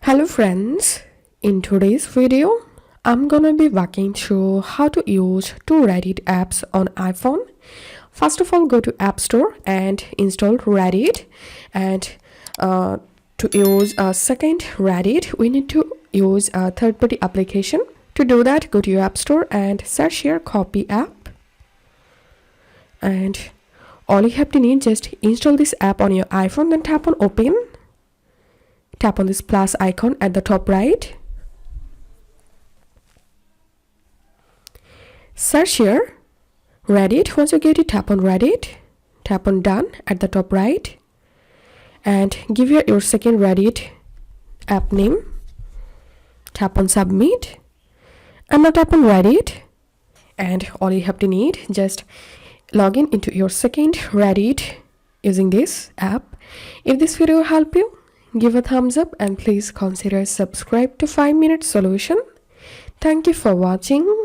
Hello friends, in today's video, I'm gonna be walking through how to use two Reddit apps on iPhone. First of all, go to App Store and install Reddit. And to use a second Reddit, we need to use a third-party application. To do that, go to your App Store and search here Copy app. And all you have to need, just install this app on your iPhone, then tap on Open. Tap on this plus icon at the top right. Search here Reddit. Once you get it, tap on Reddit. Tap on Done at the top right. And give here your second Reddit app name. Tap on Submit. And now tap on Reddit. And all you have to need, just log in into your second Reddit using this app. If this video helped you, give a thumbs up and please consider subscribe to 5-Minute Solution. Thank you for watching.